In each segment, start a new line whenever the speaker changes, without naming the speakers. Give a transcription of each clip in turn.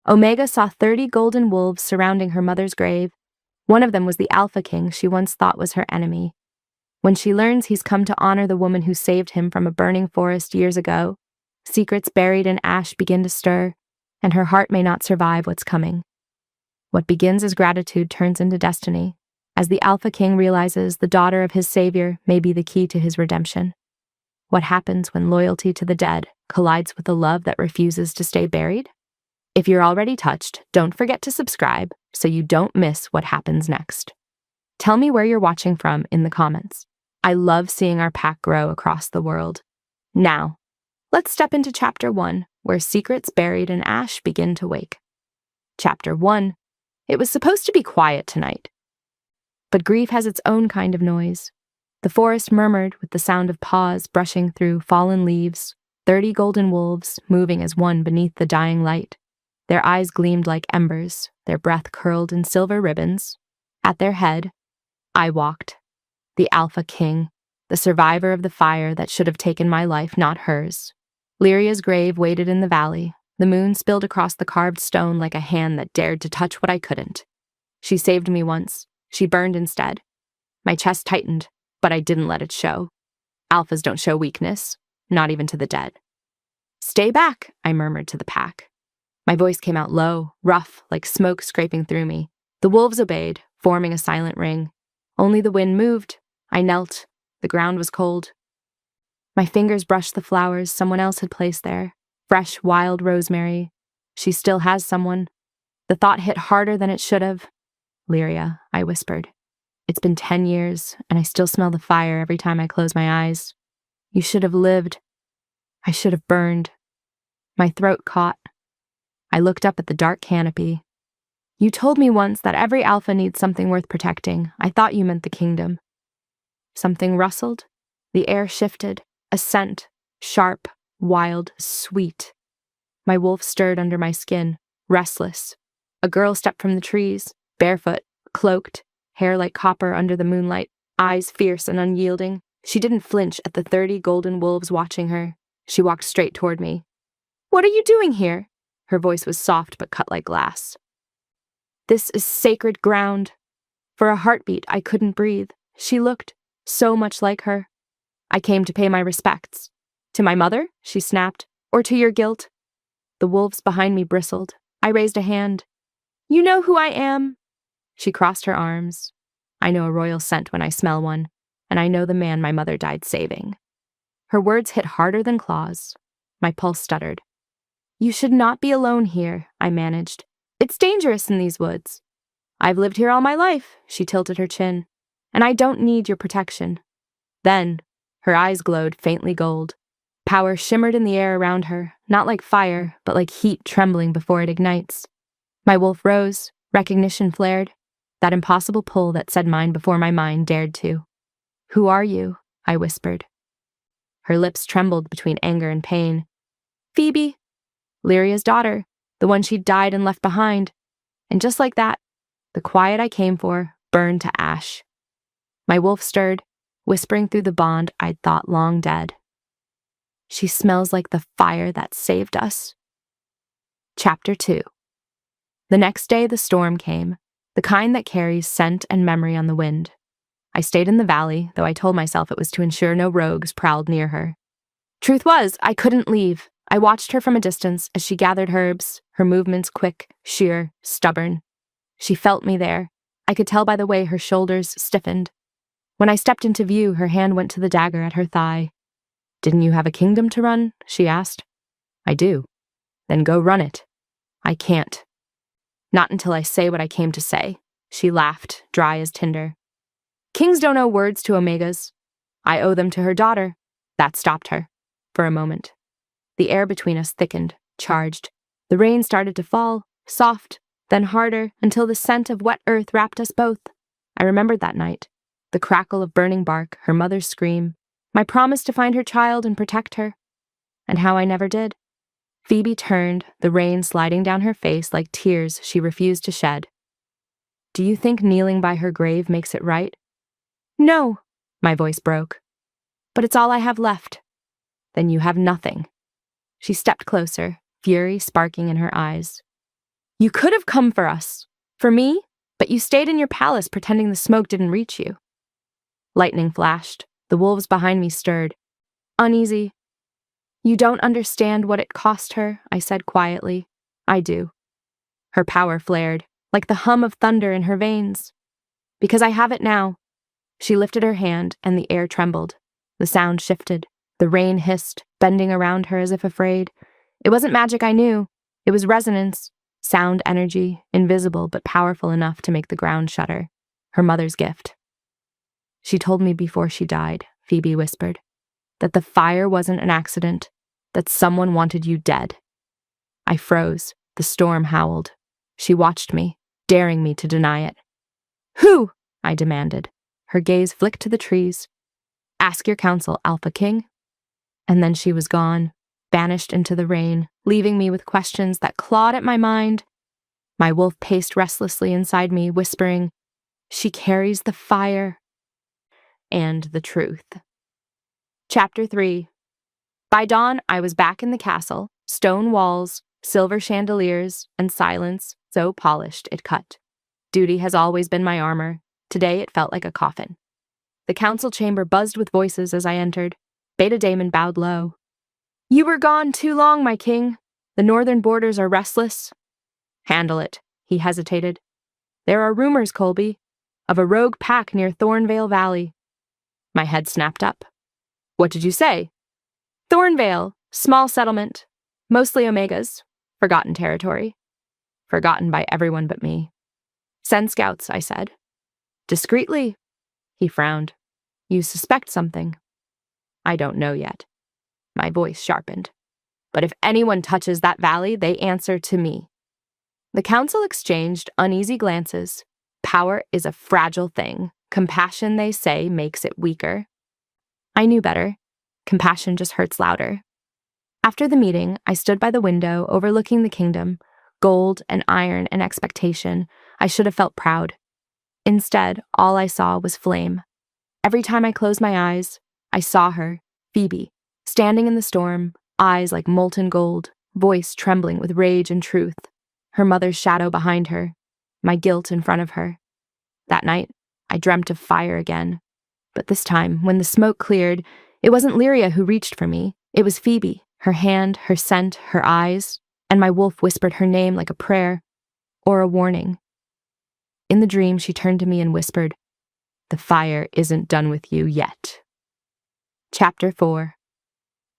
Omega saw 30 golden wolves surrounding her mother's grave. One of them was the Alpha King she once thought was her enemy. When she learns he's come to honor the woman who saved him from a burning forest years ago, secrets buried in ash begin to stir, and her heart may not survive what's coming. What begins as gratitude turns into destiny, as the Alpha King realizes the daughter of his savior may be the key to his redemption. What happens when loyalty to the dead collides with a love that refuses to stay buried? If you're already touched, don't forget to subscribe so you don't miss what happens next. Tell me where you're watching from in the comments. I love seeing our pack grow across the world. Now, let's step into Chapter 1, where secrets buried in ash begin to wake. Chapter 1. It was supposed to be quiet tonight. But grief has its own kind of noise. The forest murmured with the sound of paws brushing through fallen leaves, 30 golden wolves moving as one beneath the dying light. Their eyes gleamed like embers, their breath curled in silver ribbons. At their head, I walked. The Alpha King, the survivor of the fire that should have taken my life, not hers. Lyria's grave waited in the valley. The moon spilled across the carved stone like a hand that dared to touch what I couldn't. She saved me once. She burned instead. My chest tightened, but I didn't let it show. Alphas don't show weakness, not even to the dead. "Stay back," I murmured to the pack. My voice came out low, rough, like smoke scraping through me. The wolves obeyed, forming a silent ring. Only the wind moved. I knelt. The ground was cold. My fingers brushed the flowers someone else had placed there. Fresh, wild rosemary. She still has someone. The thought hit harder than it should have. "Lyria," I whispered. "It's been 10 years, and I still smell the fire every time I close my eyes. You should have lived. I should have burned." My throat caught. I looked up at the dark canopy. "You told me once that every alpha needs something worth protecting. I thought you meant the kingdom." Something rustled. The air shifted. A scent. Sharp, wild, sweet. My wolf stirred under my skin, restless. A girl stepped from the trees, barefoot, cloaked, hair like copper under the moonlight, eyes fierce and unyielding. She didn't flinch at the 30 golden wolves watching her. She walked straight toward me. "What are you doing here?" Her voice was soft but cut like glass. "This is sacred ground." For a heartbeat, I couldn't breathe. She looked so much like her. "I came to pay my respects." "To my mother?" she snapped. "Or to your guilt?" The wolves behind me bristled. I raised a hand. "You know who I am." She crossed her arms. "I know a royal scent when I smell one, and I know the man my mother died saving." Her words hit harder than claws. My pulse stuttered. "You should not be alone here," I managed. "It's dangerous in these woods." "I've lived here all my life," she tilted her chin. "And I don't need your protection." Then, her eyes glowed faintly gold. Power shimmered in the air around her, not like fire, but like heat trembling before it ignites. My wolf rose, recognition flared, that impossible pull that said mine before my mind dared to. "Who are you?" I whispered. Her lips trembled between anger and pain. "Phoebe, Lyria's daughter, the one she'd died and left behind." And just like that, the quiet I came for burned to ash. My wolf stirred, whispering through the bond I'd thought long dead. "She smells like the fire that saved us." Chapter 2. The next day the storm came, the kind that carries scent and memory on the wind. I stayed in the valley, though I told myself it was to ensure no rogues prowled near her. Truth was, I couldn't leave. I watched her from a distance as she gathered herbs, her movements quick, sheer, stubborn. She felt me there. I could tell by the way her shoulders stiffened. When I stepped into view, her hand went to the dagger at her thigh. "Didn't you have a kingdom to run?" she asked. "I do." "Then go run it." "I can't." "Not until I say what I came to say." She laughed, dry as tinder. "Kings don't owe words to Omegas." "I owe them to her daughter." That stopped her. For a moment. The air between us thickened, charged. The rain started to fall, soft, then harder, until the scent of wet earth wrapped us both. I remembered that night. The crackle of burning bark, her mother's scream, my promise to find her child and protect her. And how I never did. Phoebe turned, the rain sliding down her face like tears she refused to shed. "Do you think kneeling by her grave makes it right?" "No," my voice broke. "But it's all I have left." "Then you have nothing." She stepped closer, fury sparking in her eyes. You could have come for us. For me? But you stayed in your palace pretending the smoke didn't reach you. Lightning flashed. The wolves behind me stirred. Uneasy. You don't understand what it cost her, I said quietly. I do. Her power flared, like the hum of thunder in her veins. Because I have it now. She lifted her hand, and the air trembled. The sound shifted. The rain hissed, bending around her as if afraid. It wasn't magic, I knew. It was resonance, sound energy, invisible but powerful enough to make the ground shudder. Her mother's gift. She told me before she died, Phoebe whispered, that the fire wasn't an accident, that someone wanted you dead. I froze. The storm howled. She watched me, daring me to deny it. Who? I demanded. Her gaze flicked to the trees. Ask your counsel, Alpha King. And then she was gone, vanished into the rain, leaving me with questions that clawed at my mind. My wolf paced restlessly inside me, whispering, She carries the fire and the truth. Chapter 3. By dawn, I was back in the castle, stone walls, silver chandeliers, and silence so polished it cut. Duty has always been my armor. Today it felt like a coffin. The council chamber buzzed with voices as I entered. Beta Damon bowed low. You were gone too long, my king. The northern borders are restless. Handle it, he hesitated. There are rumors, Colby, of a rogue pack near Thornvale Valley. My head snapped up. What did you say? Thornvale, small settlement, mostly Omegas, forgotten territory. Forgotten by everyone but me. Send scouts, I said. Discreetly. He frowned. You suspect something. I don't know yet. My voice sharpened. But if anyone touches that valley, they answer to me. The council exchanged uneasy glances. Power is a fragile thing. Compassion, they say, makes it weaker. I knew better. Compassion just hurts louder. After the meeting, I stood by the window overlooking the kingdom. Gold and iron and expectation. I should have felt proud. Instead, all I saw was flame. Every time I closed my eyes, I saw her, Phoebe, standing in the storm, eyes like molten gold, voice trembling with rage and truth, her mother's shadow behind her, my guilt in front of her. That night, I dreamt of fire again. But this time, when the smoke cleared, it wasn't Lyria who reached for me. It was Phoebe, her hand, her scent, her eyes, and my wolf whispered her name like a prayer or a warning. In the dream, she turned to me and whispered, The fire isn't done with you yet. Chapter 4.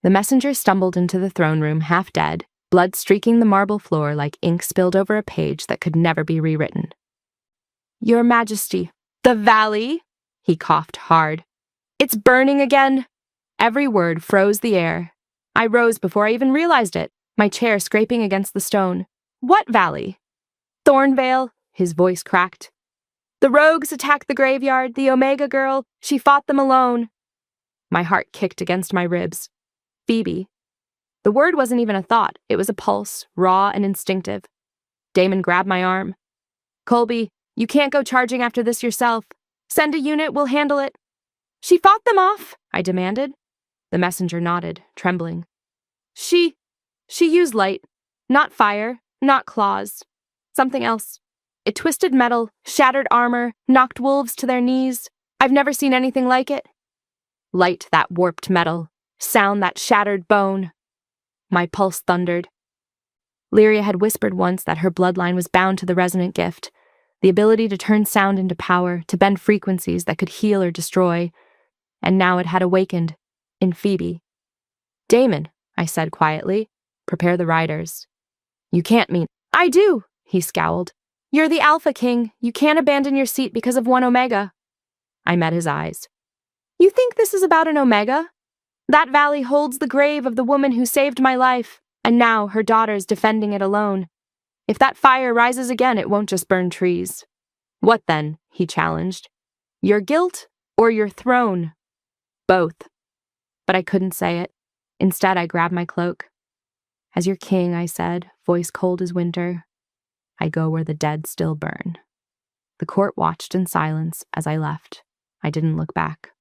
The messenger stumbled into the throne room half dead, blood streaking the marble floor like ink spilled over a page that could never be rewritten. Your Majesty, the valley? He coughed hard. It's burning again. Every word froze the air. I rose before I even realized it, my chair scraping against the stone. What valley? Thornvale, his voice cracked. The rogues attacked the graveyard, the Omega girl. She fought them alone. My heart kicked against my ribs. Phoebe. The word wasn't even a thought. It was a pulse, raw and instinctive. Damon grabbed my arm. Colby, you can't go charging after this yourself. Send a unit, we'll handle it. She fought them off, I demanded. The messenger nodded, trembling. She used light. Not fire, not claws. Something else. It twisted metal, shattered armor, knocked wolves to their knees. I've never seen anything like it. Light that warped metal, sound that shattered bone. My pulse thundered. Lyria had whispered once that her bloodline was bound to the resonant gift, the ability to turn sound into power, to bend frequencies that could heal or destroy. And now it had awakened, in Phoebe. Damon, I said quietly, prepare the riders. You can't mean— I do, he scowled. You're the Alpha King. You can't abandon your seat because of one Omega. I met his eyes. You think this is about an Omega? That valley holds the grave of the woman who saved my life, and now her daughter's defending it alone. If that fire rises again, it won't just burn trees. What then? He challenged. Your guilt or your throne? Both. But I couldn't say it. Instead, I grabbed my cloak. As your king, I said, voice cold as winter, I go where the dead still burn. The court watched in silence as I left. I didn't look back.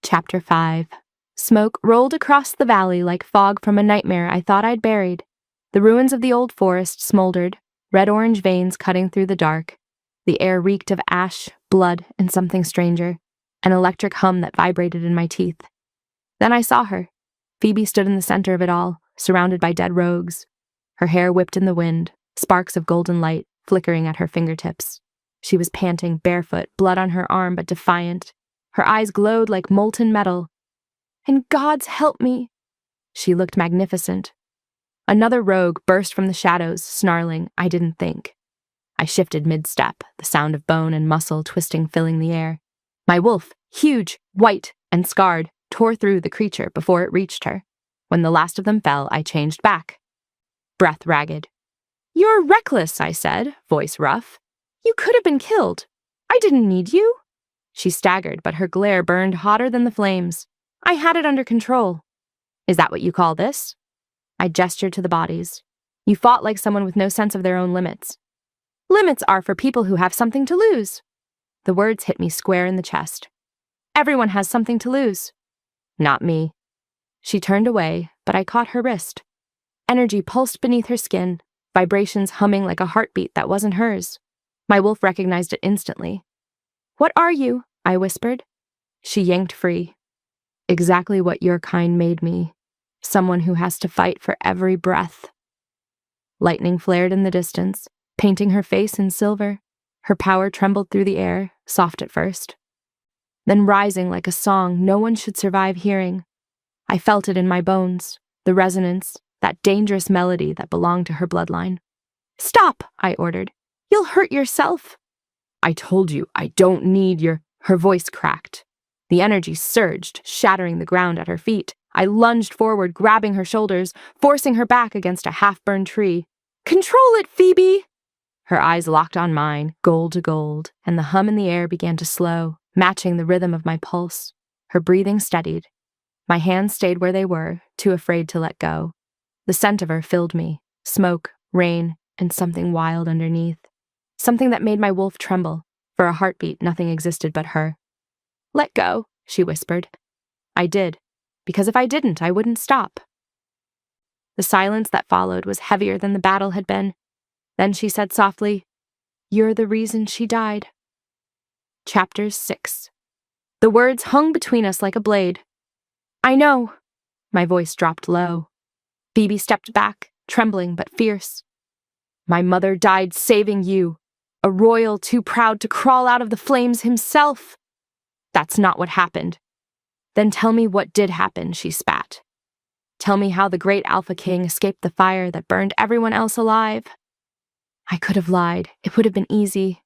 Chapter 5. Smoke rolled across the valley like fog from a nightmare I thought I'd buried. The ruins of the old forest smoldered, red-orange veins cutting through the dark. The air reeked of ash, blood, and something stranger, an electric hum that vibrated in my teeth. Then I saw her. Phoebe stood in the center of it all, surrounded by dead rogues. Her hair whipped in the wind, sparks of golden light flickering at her fingertips. She was panting, barefoot, blood on her arm but defiant. Her eyes glowed like molten metal. "In God's help me!" She looked magnificent. Another rogue burst from the shadows, snarling, "I didn't think." I shifted mid-step, the sound of bone and muscle twisting filling the air. My wolf, huge, white, and scarred, tore through the creature before it reached her. When the last of them fell, I changed back. Breath ragged. "You're reckless," I said, voice rough. "You could have been killed. I didn't need you." She staggered, but her glare burned hotter than the flames. "I had it under control." "Is that what you call this?" I gestured to the bodies. "You fought like someone with no sense of their own limits." "Limits are for people who have something to lose." The words hit me square in the chest. "Everyone has something to lose." "Not me." She turned away, but I caught her wrist. Energy pulsed beneath her skin, vibrations humming like a heartbeat that wasn't hers. My wolf recognized it instantly. "What are you?" I whispered. She yanked free. "Exactly what your kind made me. Someone who has to fight for every breath." Lightning flared in the distance, painting her face in silver. Her power trembled through the air, soft at first, then rising like a song no one should survive hearing. I felt it in my bones, the resonance, that dangerous melody that belonged to her bloodline. "Stop," I ordered. "You'll hurt yourself." "I told you, I don't need your—" Her voice cracked. The energy surged, shattering the ground at her feet. I lunged forward, grabbing her shoulders, forcing her back against a half-burned tree. "Control it, Phoebe!" Her eyes locked on mine, gold to gold, and the hum in the air began to slow, matching the rhythm of my pulse. Her breathing steadied. My hands stayed where they were, too afraid to let go. The scent of her filled me, smoke, rain, and something wild underneath. Something that made my wolf tremble. For a heartbeat, nothing existed but her. "Let go," she whispered. I did, because if I didn't, I wouldn't stop. The silence that followed was heavier than the battle had been. Then she said softly, "You're the reason she died." Chapter 6. The words hung between us like a blade. "I know." My voice dropped low. Phoebe stepped back, trembling but fierce. "My mother died saving you. A royal too proud to crawl out of the flames himself." "That's not what happened." "Then tell me what did happen," she spat. "Tell me how the great Alpha King escaped the fire that burned everyone else alive." I could have lied. It would have been easy.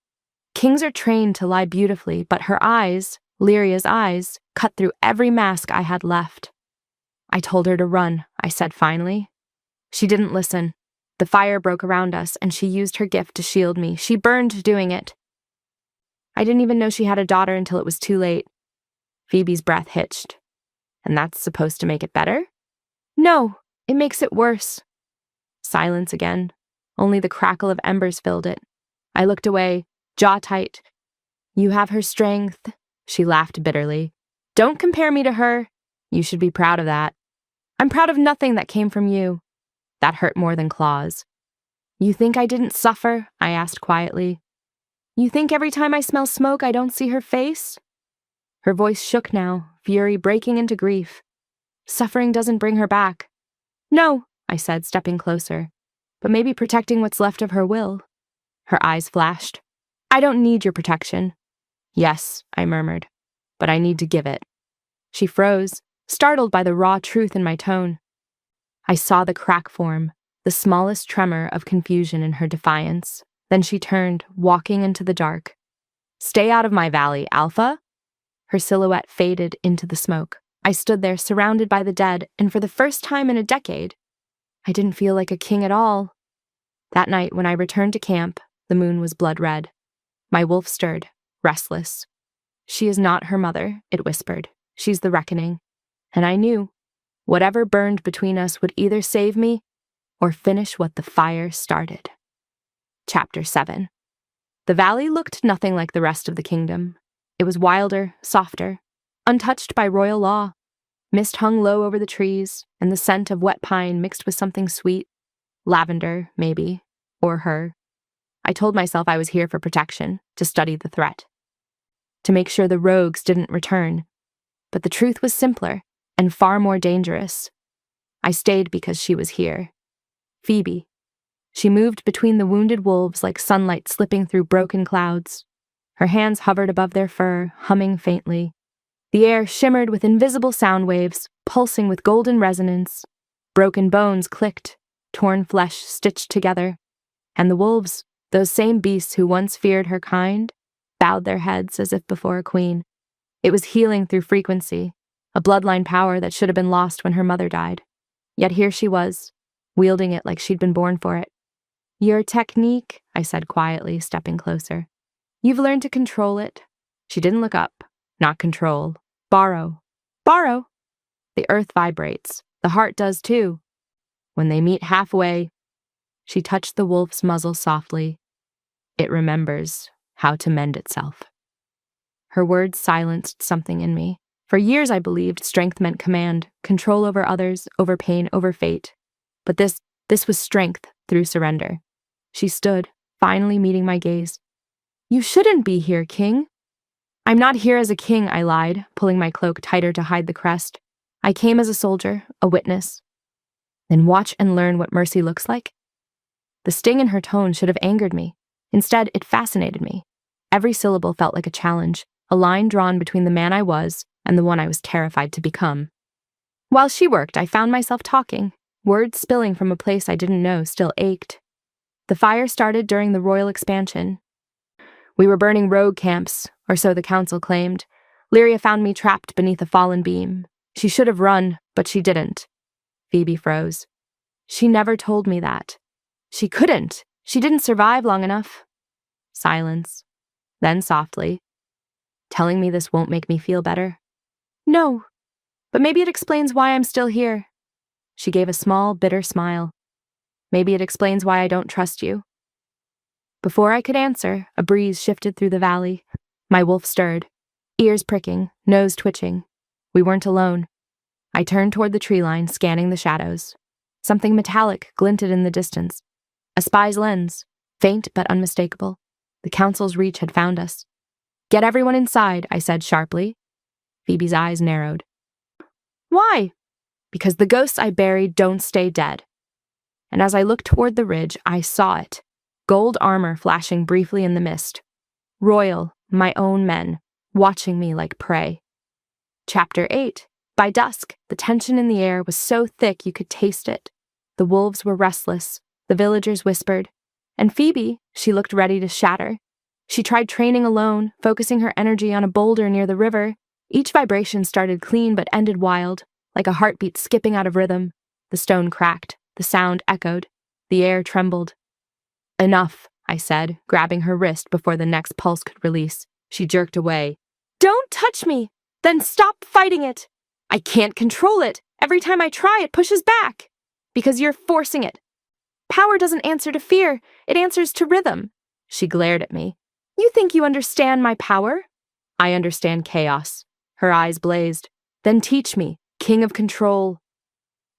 Kings are trained to lie beautifully, but her eyes, Lyria's eyes, cut through every mask I had left. "I told her to run," I said finally. She didn't listen. The fire broke around us, and she used her gift to shield me. She burned doing it. I didn't even know she had a daughter until it was too late. Phoebe's breath hitched. "And that's supposed to make it better?" "No, it makes it worse." Silence again. Only the crackle of embers filled it. I looked away, jaw tight. "You have her strength," she laughed bitterly. "Don't compare me to her. You should be proud of that." "I'm proud of nothing that came from you." That hurt more than claws. "You think I didn't suffer?" I asked quietly. "You think every time I smell smoke I don't see her face?" Her voice shook now, fury breaking into grief. "Suffering doesn't bring her back." "No," I said, stepping closer. "But maybe protecting what's left of her will." Her eyes flashed. "I don't need your protection." "Yes," I murmured, "but I need to give it." She froze, startled by the raw truth in my tone. I saw the crack form, the smallest tremor of confusion in her defiance. Then she turned, walking into the dark. "Stay out of my valley, Alpha." Her silhouette faded into the smoke. I stood there surrounded by the dead, and for the first time in a decade, I didn't feel like a king at all. That night, when I returned to camp, the moon was blood red. My wolf stirred, restless. "She is not her mother," it whispered. "She's the reckoning." And I knew. Whatever burned between us would either save me or finish what the fire started. Chapter 7. The valley looked nothing like the rest of the kingdom. It was wilder, softer, untouched by royal law. Mist hung low over the trees, and the scent of wet pine mixed with something sweet. Lavender, maybe. Or her. I told myself I was here for protection, to study the threat. To make sure the rogues didn't return. But the truth was simpler, and far more dangerous. I stayed because she was here. Phoebe. She moved between the wounded wolves like sunlight slipping through broken clouds. Her hands hovered above their fur, humming faintly. The air shimmered with invisible sound waves, pulsing with golden resonance. Broken bones clicked, torn flesh stitched together. And the wolves, those same beasts who once feared her kind, bowed their heads as if before a queen. It was healing through frequency, a bloodline power that should have been lost when her mother died. Yet here she was, wielding it like she'd been born for it. Your technique, I said quietly, stepping closer. You've learned to control it. She didn't look up. Not control. Borrow. Borrow. The earth vibrates. The heart does too. When they meet halfway, she touched the wolf's muzzle softly. It remembers how to mend itself. Her words silenced something in me. For years I believed strength meant command, control over others, over pain, over fate. But this was strength through surrender. She stood, finally meeting my gaze. You shouldn't be here, King. I'm not here as a king, I lied, pulling my cloak tighter to hide the crest. I came as a soldier, a witness. Then watch and learn what mercy looks like. The sting in her tone should have angered me. Instead, it fascinated me. Every syllable felt like a challenge, a line drawn between the man I was and the one I was terrified to become. While she worked, I found myself talking, words spilling from a place I didn't know still ached. The fire started during the royal expansion. We were burning rogue camps, or so the council claimed. Lyria found me trapped beneath a fallen beam. She should have run, but she didn't. Phoebe froze. She never told me that. She couldn't. She didn't survive long enough. Silence. Then softly. Telling me this won't make me feel better? No, but maybe it explains why I'm still here. She gave a small, bitter smile. Maybe it explains why I don't trust you. Before I could answer, a breeze shifted through the valley. My wolf stirred, ears pricking, nose twitching. We weren't alone. I turned toward the tree line, scanning the shadows. Something metallic glinted in the distance. A spy's lens, faint but unmistakable. The council's reach had found us. Get everyone inside, I said sharply. Phoebe's eyes narrowed. Why? Because the ghosts I buried don't stay dead. And as I looked toward the ridge, I saw it. Gold armor flashing briefly in the mist. Royal, my own men, watching me like prey. Chapter 8. By dusk, the tension in the air was so thick you could taste it. The wolves were restless, the villagers whispered, and Phoebe, she looked ready to shatter. She tried training alone, focusing her energy on a boulder near the river. Each vibration started clean but ended wild, like a heartbeat skipping out of rhythm. The stone cracked, the sound echoed, the air trembled. Enough, I said, grabbing her wrist before the next pulse could release. She jerked away. Don't touch me! Then stop fighting it! I can't control it! Every time I try, it pushes back! Because you're forcing it. Power doesn't answer to fear, it answers to rhythm. She glared at me. You think you understand my power? I understand chaos. Her eyes blazed. Then teach me, king of control.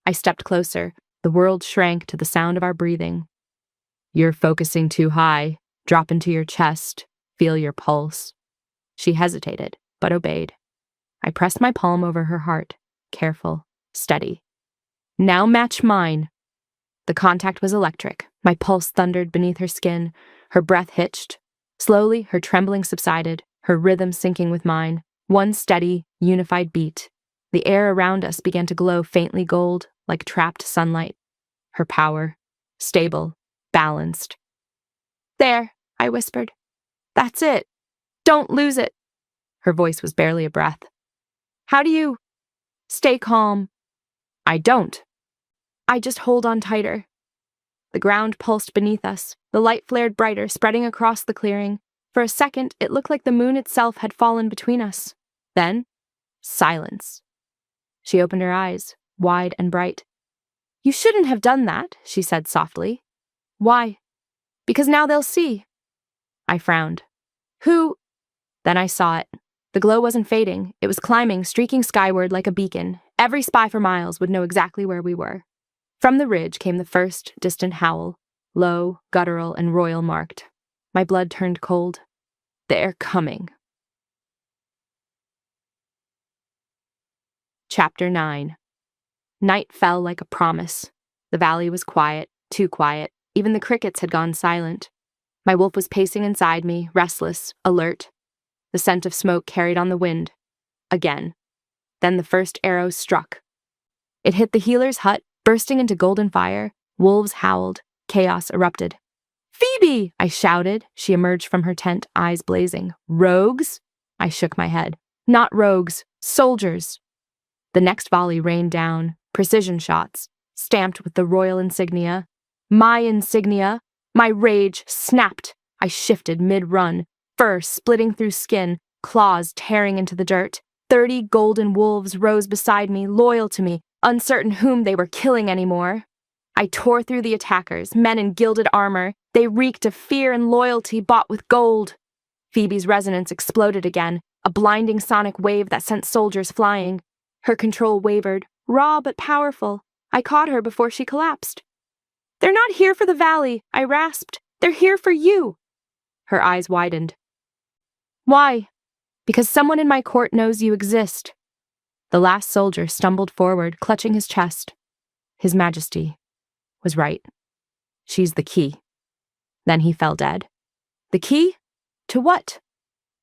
I stepped closer. The world shrank to the sound of our breathing. You're focusing too high. Drop into your chest. Feel your pulse. She hesitated, but obeyed. I pressed my palm over her heart. Careful, steady. Now match mine. The contact was electric. My pulse thundered beneath her skin. Her breath hitched. Slowly, her trembling subsided, her rhythm syncing with mine. One steady, unified beat. The air around us began to glow faintly gold, like trapped sunlight. Her power. Stable. Balanced. There, I whispered. That's it. Don't lose it. Her voice was barely a breath. How do you stay calm? I don't. I just hold on tighter. The ground pulsed beneath us. The light flared brighter, spreading across the clearing. For a second, it looked like the moon itself had fallen between us. Then, silence. She opened her eyes, wide and bright. You shouldn't have done that, she said softly. Why? Because now they'll see. I frowned. Who? Then I saw it. The glow wasn't fading. It was climbing, streaking skyward like a beacon. Every spy for miles would know exactly where we were. From the ridge came the first distant howl, low, guttural, and royal marked. My blood turned cold. They're coming. Chapter 9. Night fell like a promise. The valley was quiet, too quiet. Even the crickets had gone silent. My wolf was pacing inside me, restless, alert. The scent of smoke carried on the wind. Again. Then the first arrow struck. It hit the healer's hut, bursting into golden fire. Wolves howled. Chaos erupted. "Phoebe!" I shouted. She emerged from her tent, eyes blazing. "Rogues?" I shook my head. "Not rogues. Soldiers." The next volley rained down. Precision shots, stamped with the royal insignia. My insignia! My rage snapped. I shifted mid-run, fur splitting through skin, claws tearing into the dirt. 30 golden wolves rose beside me, loyal to me, uncertain whom they were killing anymore. I tore through the attackers, men in gilded armor. They reeked of fear and loyalty bought with gold. Phoebe's resonance exploded again, a blinding sonic wave that sent soldiers flying. Her control wavered, raw but powerful. I caught her before she collapsed. "They're not here for the valley," I rasped. "They're here for you." Her eyes widened. "Why?" "Because someone in my court knows you exist." The last soldier stumbled forward, clutching his chest. His Majesty was right. She's the key. Then he fell dead. The key? To what?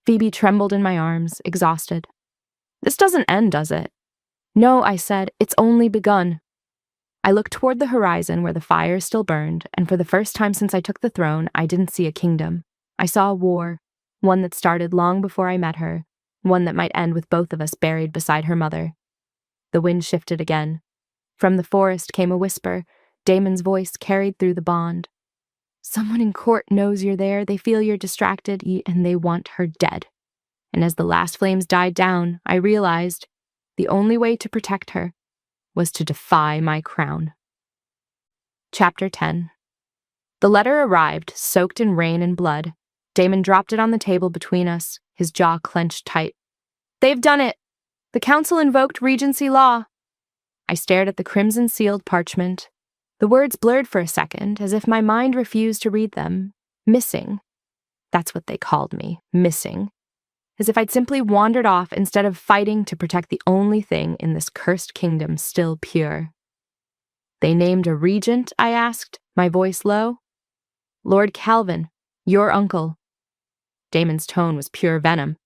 Phoebe trembled in my arms, exhausted. "This doesn't end, does it?" "No," I said, "it's only begun." I looked toward the horizon where the fire still burned, and for the first time since I took the throne, I didn't see a kingdom. I saw a war, one that started long before I met her, one that might end with both of us buried beside her mother. The wind shifted again. From the forest came a whisper. Damon's voice carried through the bond. "Someone in court knows you're there, they feel you're distracted, and they want her dead." And as the last flames died down, I realized the only way to protect her was to defy my crown. Chapter 10. The letter arrived, soaked in rain and blood. Damon dropped it on the table between us, his jaw clenched tight. "They've done it! The council invoked Regency law." I stared at the crimson-sealed parchment. The words blurred for a second, as if my mind refused to read them. Missing. That's what they called me, missing. As if I'd simply wandered off instead of fighting to protect the only thing in this cursed kingdom still pure. "They named a regent?" I asked, my voice low. "Lord Calvin, your uncle." Damon's tone was pure venom.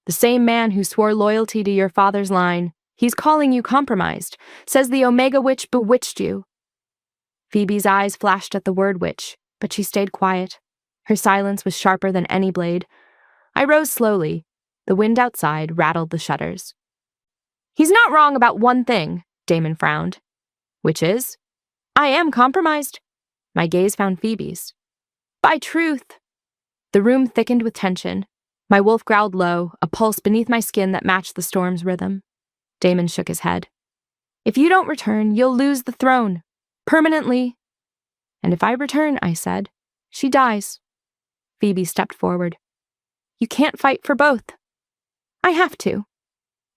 "The same man who swore loyalty to your father's line. He's calling you compromised. Says the Omega Witch bewitched you." Phoebe's eyes flashed at the word witch, but she stayed quiet. Her silence was sharper than any blade. I rose slowly. The wind outside rattled the shutters. "He's not wrong about one thing," Damon frowned. "Which is?" "I am compromised." My gaze found Phoebe's. "By truth." The room thickened with tension. My wolf growled low, a pulse beneath my skin that matched the storm's rhythm. Damon shook his head. "If you don't return, you'll lose the throne. Permanently." "And if I return," I said, "she dies." Phoebe stepped forward. "You can't fight for both." "I have to."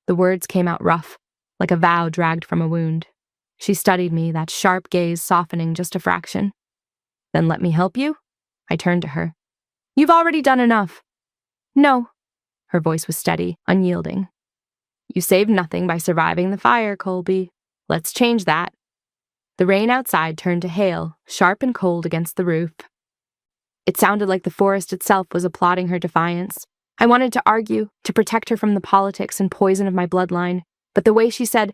The words came out rough, like a vow dragged from a wound. She studied me, that sharp gaze softening just a fraction. "Then let me help you?" I turned to her. "You've already done enough." "No." Her voice was steady, unyielding. "You saved nothing by surviving the fire, Colby. Let's change that." The rain outside turned to hail, sharp and cold against the roof. It sounded like the forest itself was applauding her defiance. I wanted to argue, to protect her from the politics and poison of my bloodline, but the way she said,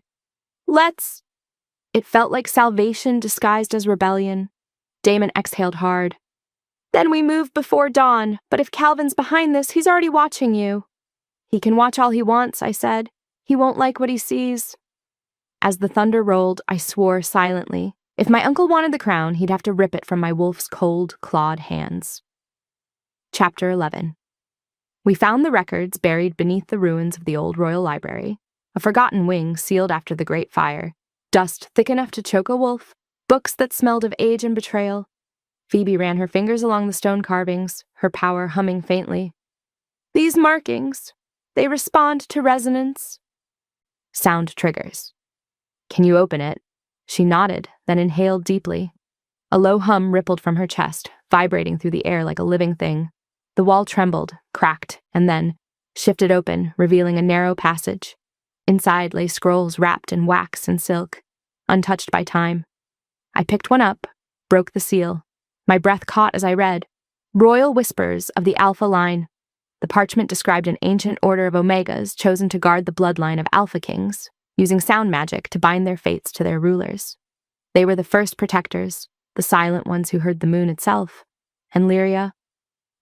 "Let's," it felt like salvation disguised as rebellion. Damon exhaled hard. "Then we move before dawn, but if Calvin's behind this, he's already watching you." "He can watch all he wants," I said. "He won't like what he sees." As the thunder rolled, I swore silently. If my uncle wanted the crown, he'd have to rip it from my wolf's cold, clawed hands. Chapter 11. We found the records buried beneath the ruins of the old royal library, a forgotten wing sealed after the Great Fire, dust thick enough to choke a wolf, books that smelled of age and betrayal. Phoebe ran her fingers along the stone carvings, her power humming faintly. "These markings, they respond to resonance." "Sound triggers." "Can you open it?" She nodded, then inhaled deeply. A low hum rippled from her chest, vibrating through the air like a living thing. The wall trembled, cracked, and then shifted open, revealing a narrow passage. Inside lay scrolls wrapped in wax and silk, untouched by time. I picked one up, broke the seal. My breath caught as I read. Royal Whispers of the Alpha Line. The parchment described an ancient order of Omegas chosen to guard the bloodline of Alpha Kings, using sound magic to bind their fates to their rulers. They were the first protectors, the silent ones who heard the moon itself. And Lyria,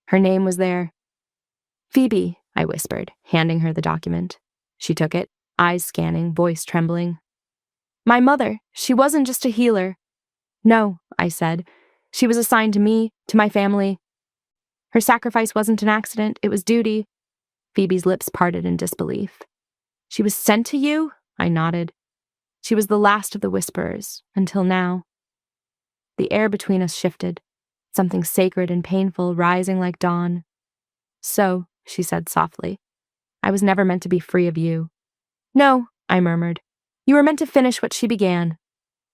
her name was there. Phoebe, I whispered, handing her the document. She took it, eyes scanning, voice trembling. My mother, she wasn't just a healer. No, I said. She was assigned to me, to my family. Her sacrifice wasn't an accident, it was duty. Phoebe's lips parted in disbelief. She was sent to you? I nodded. She was the last of the Whisperers, until now. The air between us shifted, something sacred and painful rising like dawn. So, she said softly, I was never meant to be free of you. No, I murmured. You were meant to finish what she began.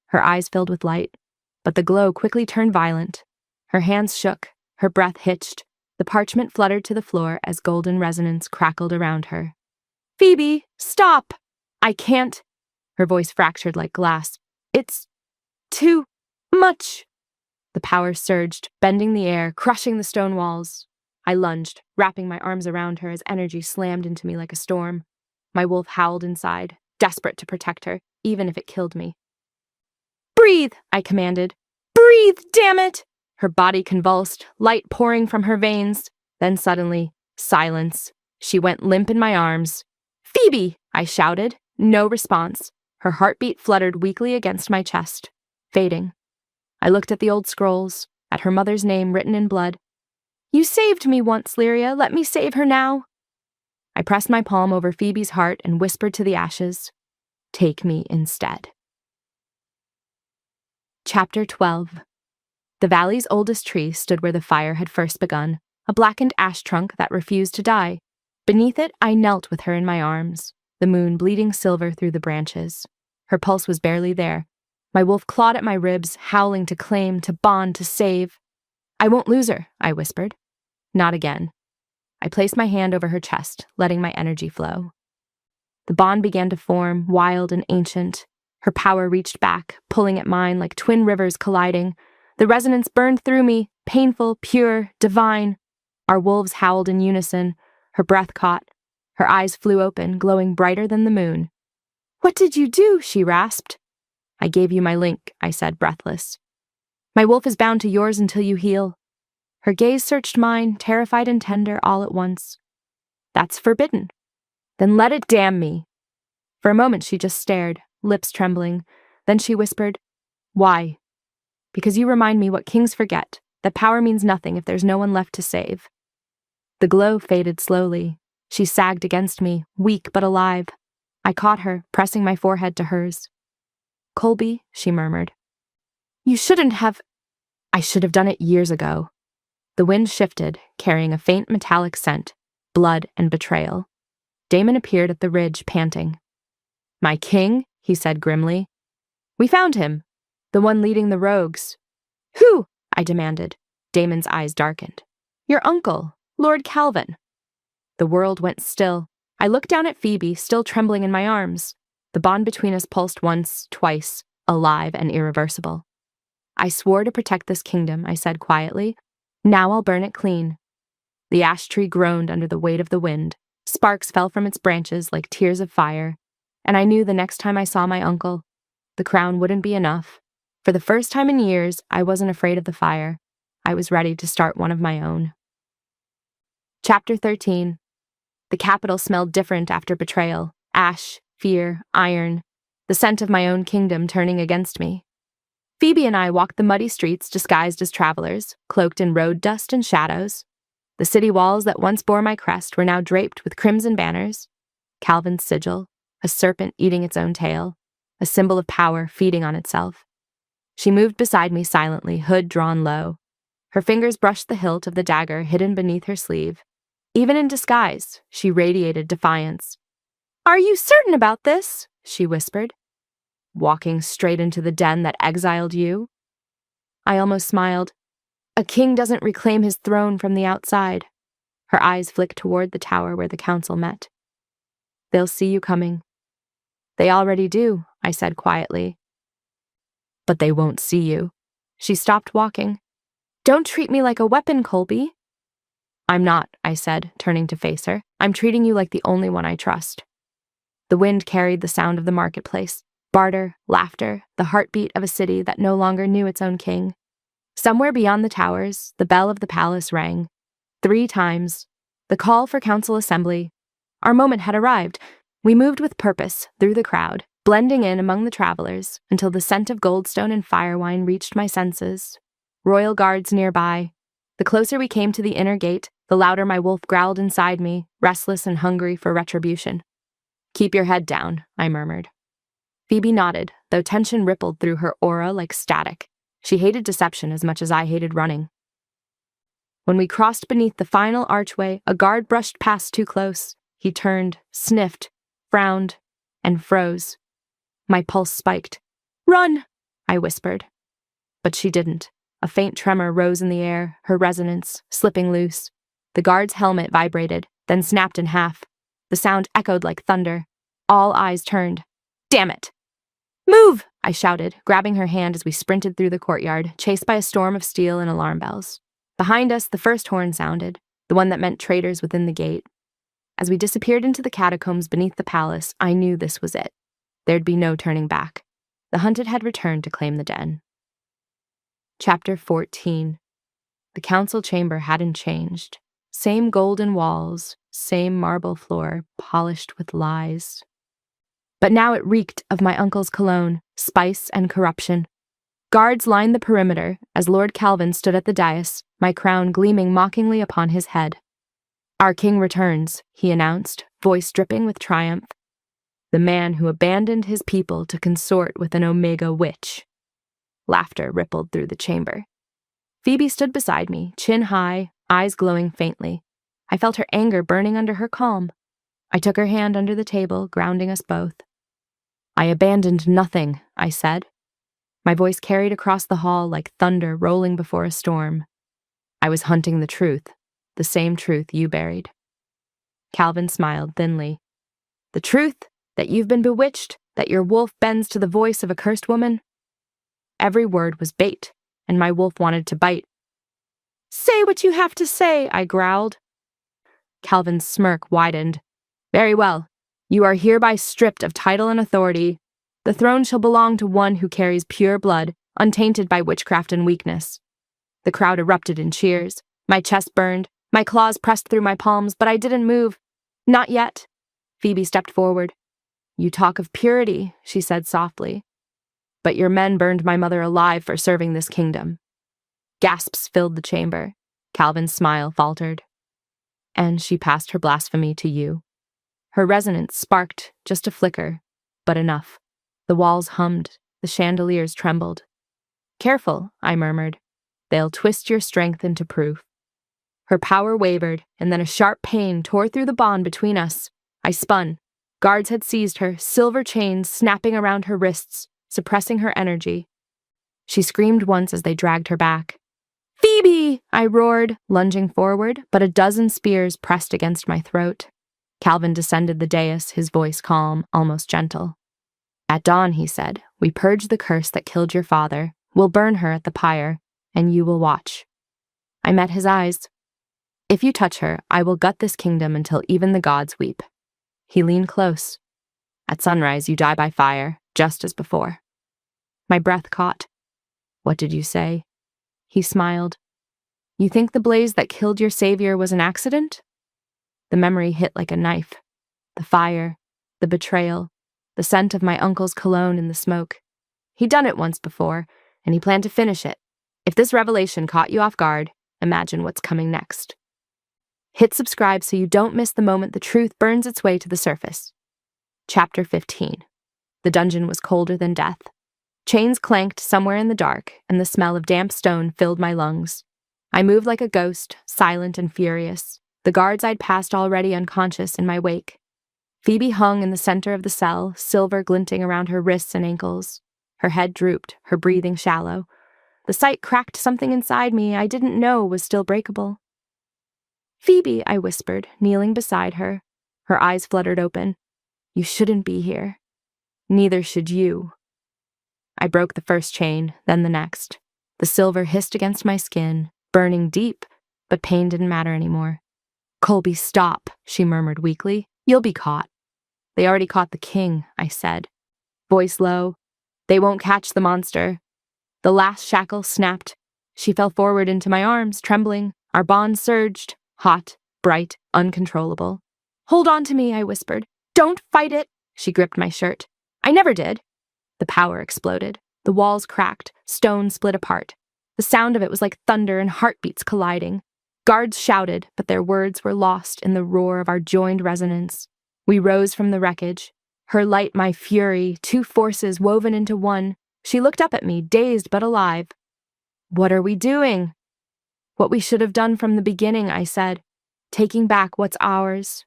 Her eyes filled with light, but the glow quickly turned violent. Her hands shook, her breath hitched. The parchment fluttered to the floor as golden resonance crackled around her. Phoebe, stop! I can't. Her voice fractured like glass. It's too much. The power surged, bending the air, crushing the stone walls. I lunged, wrapping my arms around her as energy slammed into me like a storm. My wolf howled inside, desperate to protect her, even if it killed me. Breathe, I commanded. Breathe, damn it! Her body convulsed, light pouring from her veins. Then suddenly, silence. She went limp in my arms. Phoebe, I shouted. No response. Her heartbeat fluttered weakly against my chest, fading. I looked at the old scrolls, at her mother's name written in blood. You saved me once, Lyria. Let me save her now. I pressed my palm over Phoebe's heart and whispered to the ashes, Take me instead. Chapter 12. The valley's oldest tree stood where the fire had first begun, a blackened ash trunk that refused to die. Beneath it, I knelt with her in my arms, the moon bleeding silver through the branches. Her pulse was barely there. My wolf clawed at my ribs, howling to claim, to bond, to save. I won't lose her, I whispered. Not again. I placed my hand over her chest, letting my energy flow. The bond began to form, wild and ancient. Her power reached back, pulling at mine like twin rivers colliding. The resonance burned through me, painful, pure, divine. Our wolves howled in unison. Her breath caught. Her eyes flew open, glowing brighter than the moon. What did you do? She rasped. I gave you my link, I said, breathless. My wolf is bound to yours until you heal. Her gaze searched mine, terrified and tender, all at once. That's forbidden. Then let it damn me. For a moment she just stared, lips trembling. Then she whispered, Why? Because you remind me what kings forget, that power means nothing if there's no one left to save. The glow faded slowly. She sagged against me, weak but alive. I caught her, pressing my forehead to hers. Colby, she murmured. You shouldn't have. I should have done it years ago. The wind shifted, carrying a faint metallic scent, blood and betrayal. Damon appeared at the ridge, panting. My king, he said grimly. We found him, the one leading the rogues. Who? I demanded. Damon's eyes darkened. Your uncle, Lord Calvin. The world went still. I looked down at Phoebe, still trembling in my arms. The bond between us pulsed once, twice, alive and irreversible. I swore to protect this kingdom, I said quietly. Now I'll burn it clean. The ash tree groaned under the weight of the wind. Sparks fell from its branches like tears of fire. And I knew the next time I saw my uncle, the crown wouldn't be enough. For the first time in years, I wasn't afraid of the fire. I was ready to start one of my own. Chapter 13. The capital smelled different after betrayal. Ash, fear, iron. The scent of my own kingdom turning against me. Phoebe and I walked the muddy streets disguised as travelers, cloaked in road dust and shadows. The city walls that once bore my crest were now draped with crimson banners. Calvin's sigil, a serpent eating its own tail, a symbol of power feeding on itself. She moved beside me silently, hood drawn low. Her fingers brushed the hilt of the dagger hidden beneath her sleeve. Even in disguise, she radiated defiance. Are you certain about this? She whispered. walking straight into the den that exiled you? I almost smiled. A king doesn't reclaim his throne from the outside. Her eyes flicked toward the tower where the council met. They'll see you coming. They already do, I said quietly. But they won't see you. She stopped walking. Don't treat me like a weapon, Colby. I'm not, I said, turning to face her. I'm treating you like the only one I trust. The wind carried the sound of the marketplace, barter, laughter, the heartbeat of a city that no longer knew its own king. Somewhere beyond the towers, the bell of the palace rang. 3 times. The call for council assembly. Our moment had arrived. We moved with purpose through the crowd, blending in among the travelers until the scent of goldstone and firewine reached my senses. Royal guards nearby. The closer we came to the inner gate, the louder my wolf growled inside me, restless and hungry for retribution. Keep your head down, I murmured. Phoebe nodded, though tension rippled through her aura like static. She hated deception as much as I hated running. When we crossed beneath the final archway, a guard brushed past too close. He turned, sniffed, frowned, and froze. My pulse spiked. Run, I whispered. But she didn't. A faint tremor rose in the air, her resonance slipping loose. The guard's helmet vibrated, then snapped in half. The sound echoed like thunder. All eyes turned. Damn it! Move! I shouted, grabbing her hand as we sprinted through the courtyard, chased by a storm of steel and alarm bells. Behind us, the first horn sounded, the one that meant traitors within the gate. As we disappeared into the catacombs beneath the palace, I knew this was it. There'd be no turning back. The hunted had returned to claim the den. Chapter 14. The council chamber hadn't changed. Same golden walls, same marble floor, polished with lies. But now it reeked of my uncle's cologne, spice, and corruption. Guards lined the perimeter as Lord Calvin stood at the dais, my crown gleaming mockingly upon his head. Our king returns, he announced, voice dripping with triumph. The man who abandoned his people to consort with an Omega witch. Laughter rippled through the chamber. Phoebe stood beside me, chin high, eyes glowing faintly. I felt her anger burning under her calm. I took her hand under the table, grounding us both. I abandoned nothing, I said. My voice carried across the hall like thunder rolling before a storm. I was hunting the truth, the same truth you buried. Calvin smiled thinly. The truth? That you've been bewitched? That your wolf bends to the voice of a cursed woman? Every word was bait, and my wolf wanted to bite. Say what you have to say, I growled. Calvin's smirk widened. Very well. You are hereby stripped of title and authority. The throne shall belong to one who carries pure blood, untainted by witchcraft and weakness. The crowd erupted in cheers. My chest burned. My claws pressed through my palms, but I didn't move. Not yet. Phoebe stepped forward. You talk of purity, she said softly. But your men burned my mother alive for serving this kingdom. Gasps filled the chamber. Calvin's smile faltered. And she passed her blasphemy to you. Her resonance sparked, just a flicker, but enough. The walls hummed, the chandeliers trembled. Careful, I murmured. They'll twist your strength into proof. Her power wavered, and then a sharp pain tore through the bond between us. I spun. Guards had seized her, silver chains snapping around her wrists, suppressing her energy. She screamed once as they dragged her back. Phoebe! I roared, lunging forward, but a dozen spears pressed against my throat. Calvin descended the dais, his voice calm, almost gentle. At dawn, he said, we purge the curse that killed your father. We'll burn her at the pyre, and you will watch. I met his eyes. If you touch her, I will gut this kingdom until even the gods weep. He leaned close. At sunrise, you die by fire, just as before. My breath caught. What did you say? He smiled. You think the blaze that killed your savior was an accident? The memory hit like a knife. The fire, the betrayal, the scent of my uncle's cologne in the smoke. He'd done it once before, and he planned to finish it. If this revelation caught you off guard, imagine what's coming next. Hit subscribe so you don't miss the moment the truth burns its way to the surface. Chapter 15. The dungeon was colder than death. Chains clanked somewhere in the dark, and the smell of damp stone filled my lungs. I moved like a ghost, silent and furious. The guards I'd passed already unconscious in my wake. Phoebe hung in the center of the cell, silver glinting around her wrists and ankles. Her head drooped, her breathing shallow. The sight cracked something inside me I didn't know was still breakable. "Phoebe," I whispered, kneeling beside her. Her eyes fluttered open. "You shouldn't be here. Neither should you." I broke the first chain, then the next. The silver hissed against my skin, burning deep, but pain didn't matter anymore. "Colby, stop," she murmured weakly. "You'll be caught." "They already caught the king," I said, voice low. "They won't catch the monster." The last shackle snapped. She fell forward into my arms, trembling. Our bond surged, hot, bright, uncontrollable. "Hold on to me," I whispered. "Don't fight it." She gripped my shirt. "I never did." The power exploded. The walls cracked, stone split apart. The sound of it was like thunder and heartbeats colliding. Guards shouted, but their words were lost in the roar of our joined resonance. We rose from the wreckage. Her light, my fury, two forces woven into one. She looked up at me, dazed but alive. "What are we doing?" "What we should have done from the beginning," I said. "Taking back what's ours."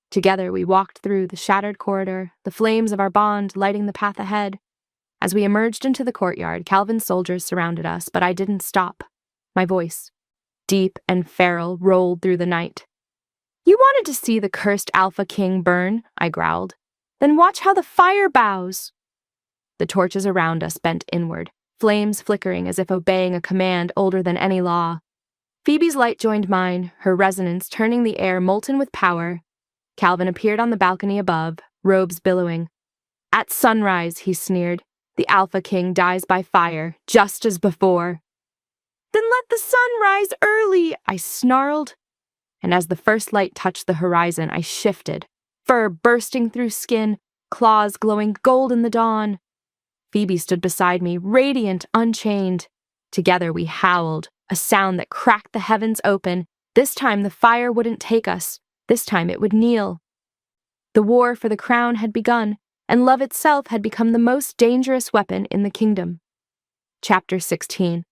Together we walked through the shattered corridor, the flames of our bond lighting the path ahead. As we emerged into the courtyard, Calvin's soldiers surrounded us, but I didn't stop. My voice, deep and feral, rolled through the night. "You wanted to see the cursed Alpha King burn," I growled. "Then watch how the fire bows." The torches around us bent inward, flames flickering as if obeying a command older than any law. Phoebe's light joined mine, her resonance turning the air molten with power. Calvin appeared on the balcony above, robes billowing. "At sunrise," he sneered, "the Alpha King dies by fire, just as before." "Then let the sun rise early," I snarled. And as the first light touched the horizon, I shifted, fur bursting through skin, claws glowing gold in the dawn. Phoebe stood beside me, radiant, unchained. Together we howled, a sound that cracked the heavens open. This time the fire wouldn't take us. This time it would kneel. The war for the crown had begun, and love itself had become the most dangerous weapon in the kingdom. Chapter 16.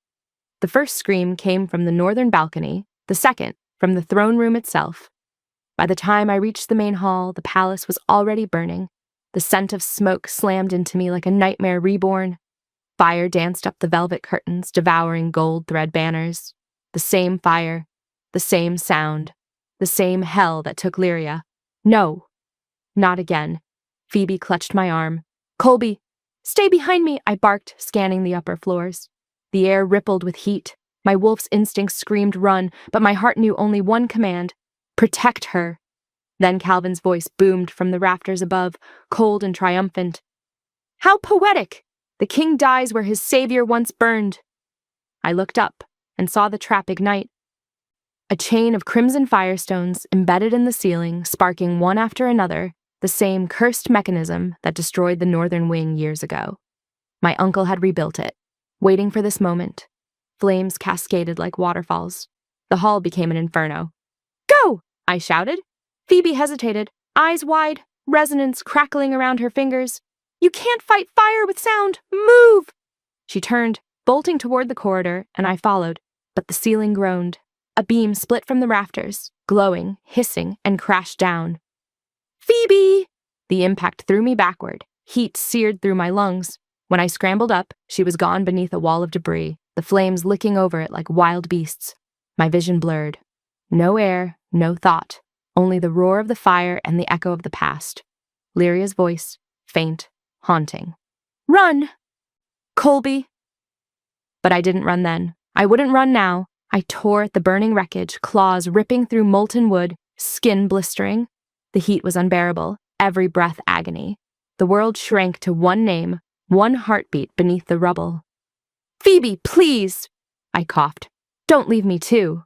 The first scream came from the northern balcony, the second from the throne room itself. By the time I reached the main hall, the palace was already burning. The scent of smoke slammed into me like a nightmare reborn. Fire danced up the velvet curtains, devouring gold thread banners. The same fire, the same sound, the same hell that took Lyria. No, not again. Phoebe clutched my arm. "Colby, stay behind me," I barked, scanning the upper floors. The air rippled with heat. My wolf's instincts screamed run, but my heart knew only one command: protect her. Then Calvin's voice boomed from the rafters above, cold and triumphant. "How poetic! The king dies where his savior once burned." I looked up and saw the trap ignite. A chain of crimson firestones embedded in the ceiling, sparking one after another, the same cursed mechanism that destroyed the northern wing years ago. My uncle had rebuilt it, waiting for this moment. Flames cascaded like waterfalls. The hall became an inferno. "Go!" I shouted. Phoebe hesitated, eyes wide, resonance crackling around her fingers. "You can't fight fire with sound! Move!" She turned, bolting toward the corridor, and I followed, but the ceiling groaned. A beam split from the rafters, glowing, hissing, and crashed down. "Phoebe!" The impact threw me backward. Heat seared through my lungs. When I scrambled up, she was gone beneath a wall of debris, the flames licking over it like wild beasts. My vision blurred. No air, no thought, only the roar of the fire and the echo of the past. Lyria's voice, faint, haunting. "Run! Colby!" But I didn't run then. I wouldn't run now. I tore at the burning wreckage, claws ripping through molten wood, skin blistering. The heat was unbearable, every breath agony. The world shrank to one name, one heartbeat beneath the rubble. "Phoebe, please!" I coughed. "Don't leave me too."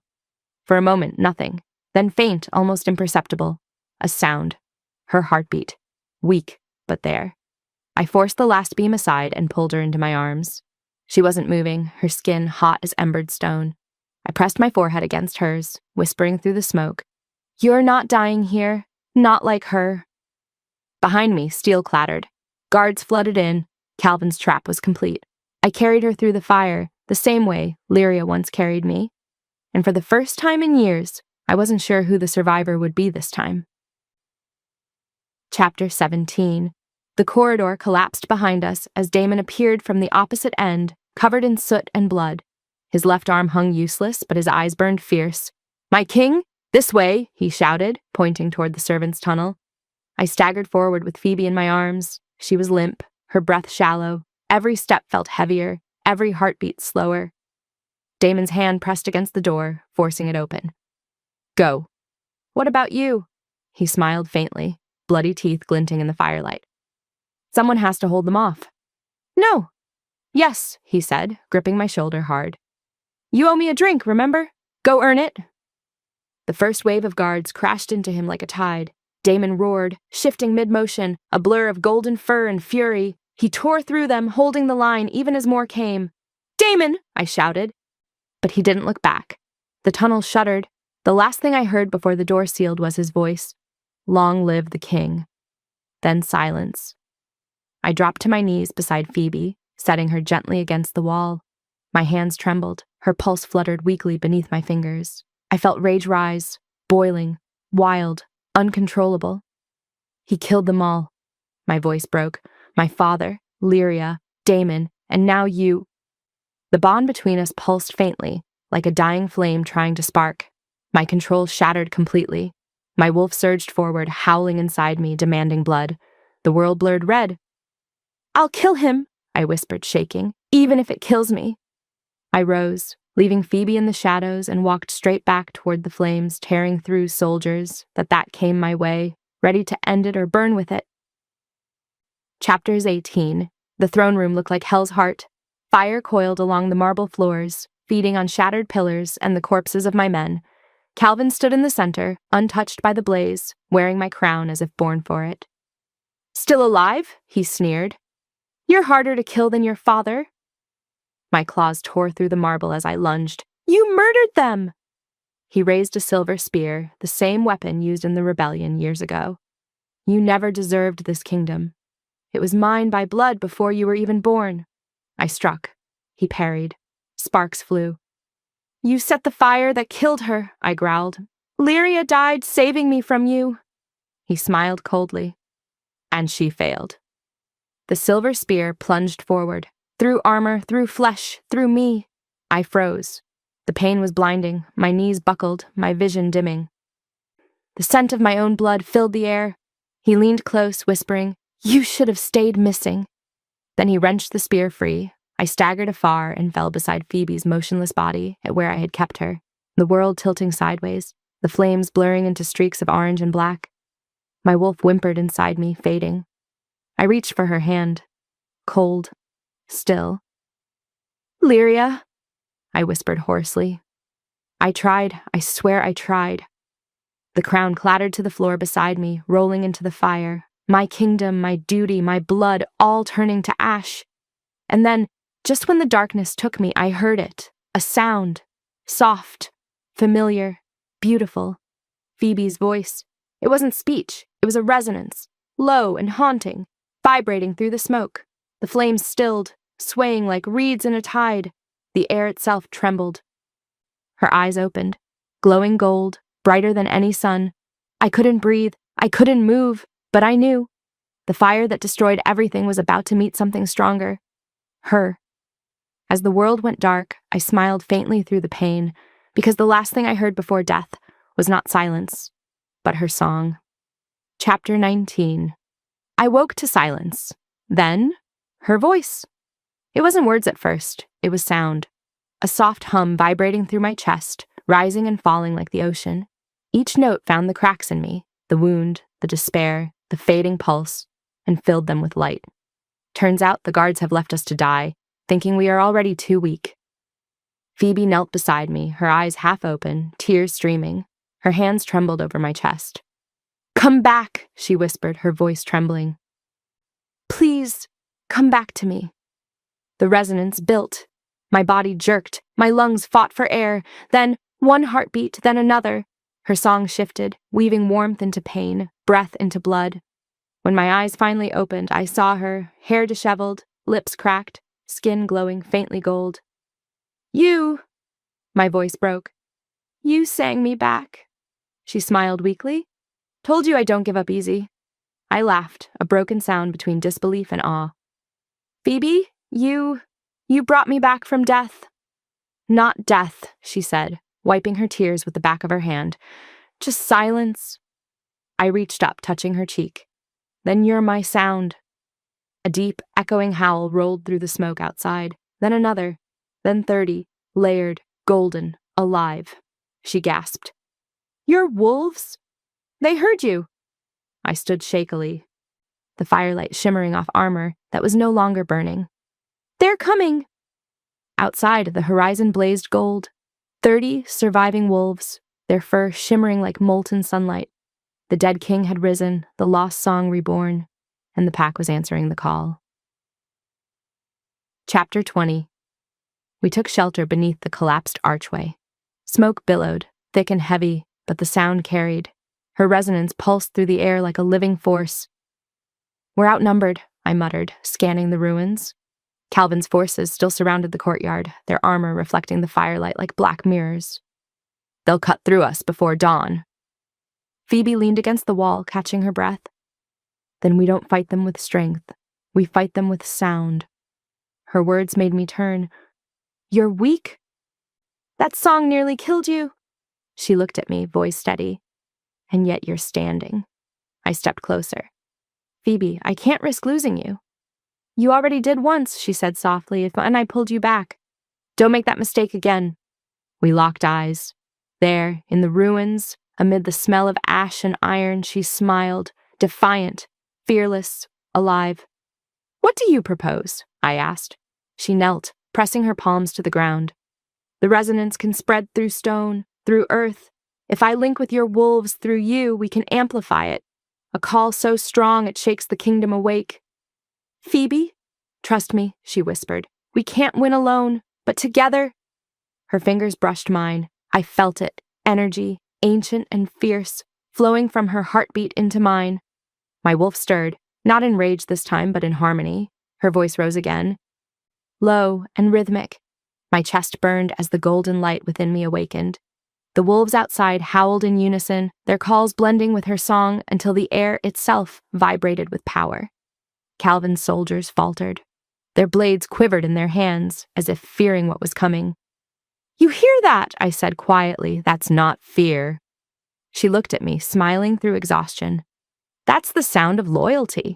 For a moment, nothing. Then faint, almost imperceptible. A sound. Her heartbeat. Weak, but there. I forced the last beam aside and pulled her into my arms. She wasn't moving, her skin hot as embered stone. I pressed my forehead against hers, whispering through the smoke, "You're not dying here. Not like her." Behind me, steel clattered. Guards flooded in. Calvin's trap was complete. I carried her through the fire, the same way Lyria once carried me. And for the first time in years, I wasn't sure who the survivor would be this time. Chapter 17. The corridor collapsed behind us as Damon appeared from the opposite end, covered in soot and blood. His left arm hung useless, but his eyes burned fierce. "My king? This way," he shouted, pointing toward the servants' tunnel. I staggered forward with Phoebe in my arms. She was limp, her breath shallow. Every step felt heavier, every heartbeat slower. Damon's hand pressed against the door, forcing it open. "Go." "What about you?" He smiled faintly, bloody teeth glinting in the firelight. "Someone has to hold them off." "No." "Yes," he said, gripping my shoulder hard. "You owe me a drink, remember? Go earn it." The first wave of guards crashed into him like a tide. Damon roared, shifting mid-motion, a blur of golden fur and fury. He tore through them, holding the line even as more came. "Damon!" I shouted. But he didn't look back. The tunnel shuddered. The last thing I heard before the door sealed was his voice. "Long live the king." Then silence. I dropped to my knees beside Phoebe, setting her gently against the wall. My hands trembled, her pulse fluttered weakly beneath my fingers. I felt rage rise, boiling, wild, uncontrollable. "He killed them all." My voice broke. "My father, Lyria, Damon, and now you." The bond between us pulsed faintly, like a dying flame trying to spark. My control shattered completely. My wolf surged forward, howling inside me, demanding blood. The world blurred red. "I'll kill him," I whispered, shaking, "even if it kills me." I rose, leaving Phoebe in the shadows, and walked straight back toward the flames, tearing through soldiers that came my way, ready to end it or burn with it. Chapters 18. The throne room looked like Hell's Heart. Fire coiled along the marble floors, feeding on shattered pillars and the corpses of my men. Calvin stood in the center, untouched by the blaze, wearing my crown as if born for it. "Still alive?" he sneered. "You're harder to kill than your father." My claws tore through the marble as I lunged. "You murdered them!" He raised a silver spear, the same weapon used in the rebellion years ago. "You never deserved this kingdom. It was mine by blood before you were even born." I struck. He parried. Sparks flew. "You set the fire that killed her," I growled. "Lyria died saving me from you." He smiled coldly. "And she failed." The silver spear plunged forward, through armor, through flesh, through me. I froze. The pain was blinding, my knees buckled, my vision dimming. The scent of my own blood filled the air. He leaned close, whispering, "You should have stayed missing." Then he wrenched the spear free. I staggered afar and fell beside Phoebe's motionless body at where I had kept her, the world tilting sideways, the flames blurring into streaks of orange and black. My wolf whimpered inside me, fading. I reached for her hand. Cold. Still. "Lyria," I whispered hoarsely. I tried. I swear I tried. The crown clattered to the floor beside me, rolling into the fire. My kingdom, my duty, my blood, all turning to ash. And then, just when the darkness took me, I heard it. A sound. Soft. Familiar. Beautiful. Phoebe's voice. It wasn't speech. It was a resonance. Low and haunting. Vibrating through the smoke. The flames stilled, swaying like reeds in a tide. The air itself trembled. Her eyes opened. Glowing gold. Brighter than any sun. I couldn't breathe. I couldn't move. But I knew. The fire that destroyed everything was about to meet something stronger. Her. As the world went dark, I smiled faintly through the pain, because the last thing I heard before death was not silence, but her song. Chapter 19. I woke to silence. Then, her voice. It wasn't words at first, it was sound. A soft hum vibrating through my chest, rising and falling like the ocean. Each note found the cracks in me, the wound, the despair, the fading pulse, and filled them with light. Turns out the guards have left us to die, thinking we are already too weak. Phoebe knelt beside me, her eyes half open, tears streaming. Her hands trembled over my chest. "Come back," she whispered, her voice trembling. "Please, come back to me." The resonance built. My body jerked, my lungs fought for air, then one heartbeat, then another. Her song shifted, weaving warmth into pain, breath into blood. When my eyes finally opened, I saw her, hair disheveled, lips cracked, skin glowing faintly gold. "You," my voice broke. "You sang me back." She smiled weakly. "Told you I don't give up easy." I laughed, a broken sound between disbelief and awe. Phoebe, you brought me back from death. Not death, she said, wiping her tears with the back of her hand. Just silence. I reached up, touching her cheek. Then you're my sound. A deep, echoing howl rolled through the smoke outside, then another, then 30, layered, golden, alive. She gasped. You're wolves? They heard you. I stood shakily, the firelight shimmering off armor that was no longer burning. They're coming! Outside, the horizon blazed gold. 30 surviving wolves, their fur shimmering like molten sunlight. The dead king had risen, the lost song reborn, and the pack was answering the call. Chapter 20. We took shelter beneath the collapsed archway. Smoke billowed, thick and heavy, but the sound carried. Her resonance pulsed through the air like a living force. We're outnumbered, I muttered, scanning the ruins. Calvin's forces still surrounded the courtyard, their armor reflecting the firelight like black mirrors. They'll cut through us before dawn. Phoebe leaned against the wall, catching her breath. Then we don't fight them with strength. We fight them with sound. Her words made me turn. You're weak? That song nearly killed you. She looked at me, voice steady. And yet you're standing. I stepped closer. Phoebe, I can't risk losing you. You already did once, she said softly, and I pulled you back. Don't make that mistake again. We locked eyes. There, in the ruins, amid the smell of ash and iron, she smiled, defiant, fearless, alive. What do you propose? I asked. She knelt, pressing her palms to the ground. The resonance can spread through stone, through earth. If I link with your wolves through you, we can amplify it. A call so strong it shakes the kingdom awake. Phoebe? Trust me, she whispered. We can't win alone, but together. Her fingers brushed mine. I felt it, energy, ancient and fierce, flowing from her heartbeat into mine. My wolf stirred, not in rage this time, but in harmony. Her voice rose again, low and rhythmic. My chest burned as the golden light within me awakened. The wolves outside howled in unison, their calls blending with her song until the air itself vibrated with power. Calvin's soldiers faltered. Their blades quivered in their hands, as if fearing what was coming. You hear that? I said quietly. That's not fear. She looked at me, smiling through exhaustion. That's the sound of loyalty.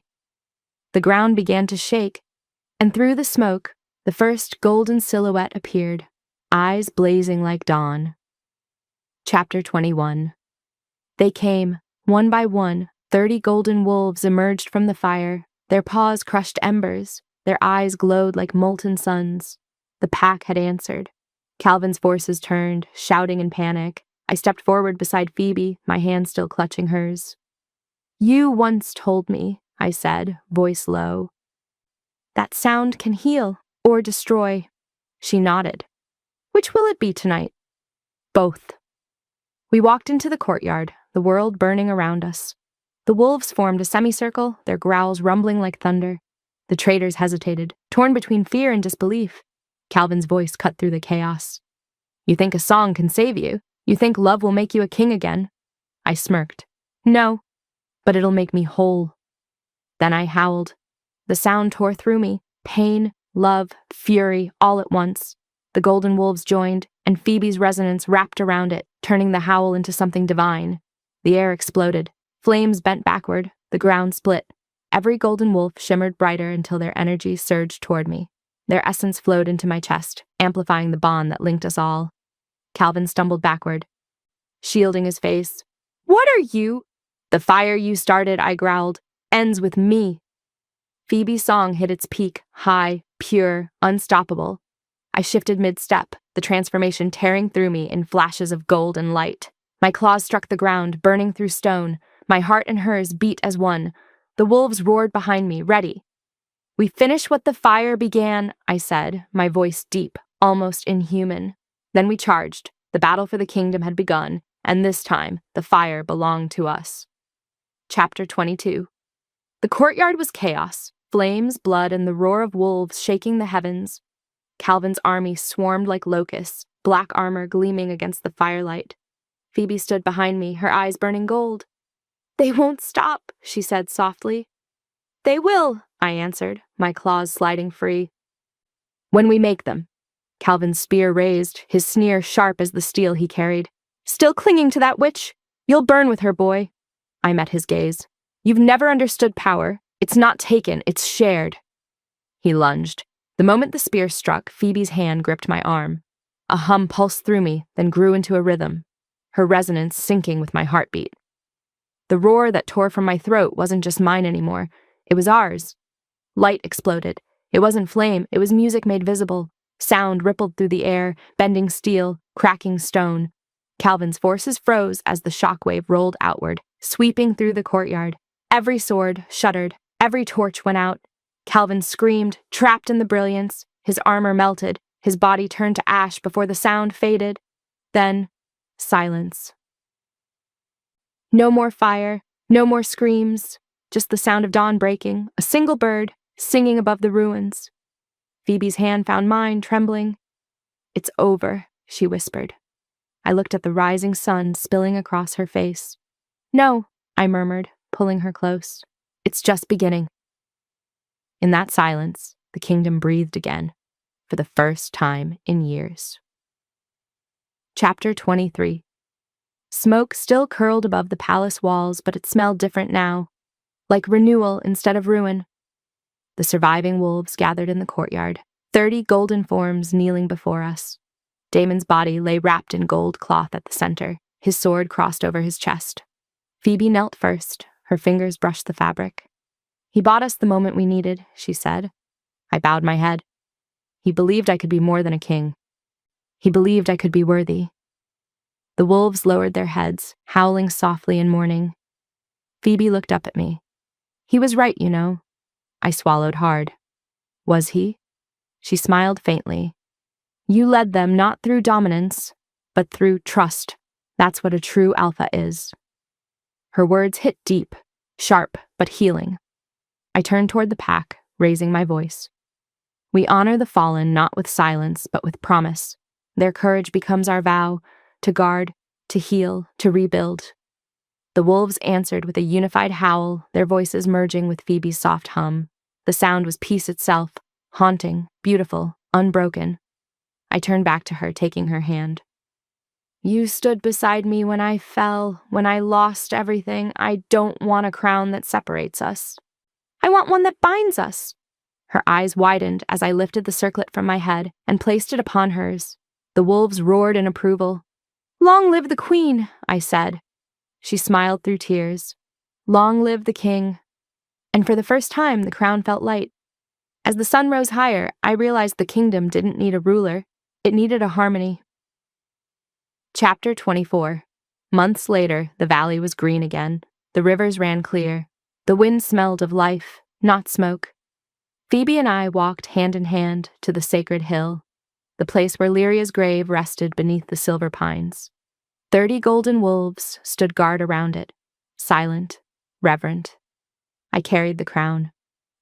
The ground began to shake, and through the smoke, the first golden silhouette appeared, eyes blazing like dawn. Chapter 21. They came, one by one. 30 golden wolves emerged from the fire. Their paws crushed embers. Their eyes glowed like molten suns. The pack had answered. Calvin's forces turned, shouting in panic. I stepped forward beside Phoebe, my hand still clutching hers. You once told me, I said, voice low, that sound can heal or destroy. She nodded. Which will it be tonight? Both. We walked into the courtyard, the world burning around us. The wolves formed a semicircle, their growls rumbling like thunder. The traders hesitated, torn between fear and disbelief. Calvin's voice cut through the chaos. You think a song can save you? You think love will make you a king again? I smirked. No, but it'll make me whole. Then I howled. The sound tore through me, pain, love, fury, all at once. The golden wolves joined, and Phoebe's resonance wrapped around it, turning the howl into something divine. The air exploded. Flames bent backward. The ground split. Every golden wolf shimmered brighter until their energy surged toward me. Their essence flowed into my chest, amplifying the bond that linked us all. Calvin stumbled backward, shielding his face. What are you? The fire you started, I growled, ends with me. Phoebe's song hit its peak, high, pure, unstoppable. I shifted mid-step, the transformation tearing through me in flashes of gold and light. My claws struck the ground, burning through stone. My heart and hers beat as one. The wolves roared behind me, ready. We finish what the fire began, I said, my voice deep, almost inhuman. Then we charged. The battle for the kingdom had begun, and this time, the fire belonged to us. Chapter 22. The courtyard was chaos, flames, blood, and the roar of wolves shaking the heavens. Calvin's army swarmed like locusts, black armor gleaming against the firelight. Phoebe stood behind me, her eyes burning gold. "They won't stop," she said softly. "They will," I answered, my claws sliding free. "When we make them." Calvin's spear raised, his sneer sharp as the steel he carried. "Still clinging to that witch? You'll burn with her, boy." I met his gaze. "You've never understood power. It's not taken, it's shared." He lunged. The moment the spear struck, Phoebe's hand gripped my arm. A hum pulsed through me, then grew into a rhythm, her resonance syncing with my heartbeat. The roar that tore from my throat wasn't just mine anymore. It was ours. Light exploded. It wasn't flame, it was music made visible. Sound rippled through the air, bending steel, cracking stone. Calvin's forces froze as the shockwave rolled outward, sweeping through the courtyard. Every sword shuddered, every torch went out. Calvin screamed, trapped in the brilliance. His armor melted, his body turned to ash before the sound faded. Then, silence. No more fire, no more screams, just the sound of dawn breaking, a single bird singing above the ruins. Phoebe's hand found mine, trembling. "It's over," she whispered. I looked at the rising sun spilling across her face. "No," I murmured, pulling her close. "It's just beginning." In that silence, the kingdom breathed again, for the first time in years. Chapter 23. Smoke still curled above the palace walls, but it smelled different now, like renewal instead of ruin. The surviving wolves gathered in the courtyard, 30 golden forms kneeling before us. Damon's body lay wrapped in gold cloth at the center, his sword crossed over his chest. Phoebe knelt first, her fingers brushed the fabric. "He bought us the moment we needed," she said. I bowed my head. "He believed I could be more than a king. He believed I could be worthy." The wolves lowered their heads, howling softly in mourning. Phoebe looked up at me. "He was right, you know." I swallowed hard. "Was he?" She smiled faintly. "You led them not through dominance, but through trust. That's what a true alpha is." Her words hit deep, sharp, but healing. I turned toward the pack, raising my voice. "We honor the fallen not with silence, but with promise. Their courage becomes our vow, to guard, to heal, to rebuild." The wolves answered with a unified howl, their voices merging with Phoebe's soft hum. The sound was peace itself, haunting, beautiful, unbroken. I turned back to her, taking her hand. "You stood beside me when I fell, when I lost everything. I don't want a crown that separates us. I want one that binds us." Her eyes widened as I lifted the circlet from my head and placed it upon hers. The wolves roared in approval. "Long live the queen," I said. She smiled through tears. "Long live the king." And for the first time, the crown felt light. As the sun rose higher, I realized the kingdom didn't need a ruler. It needed a harmony. Chapter 24. Months later, the valley was green again. The rivers ran clear. The wind smelled of life, not smoke. Phoebe and I walked hand in hand to the sacred hill, the place where Lyria's grave rested beneath the silver pines. 30 golden wolves stood guard around it, silent, reverent. I carried the crown.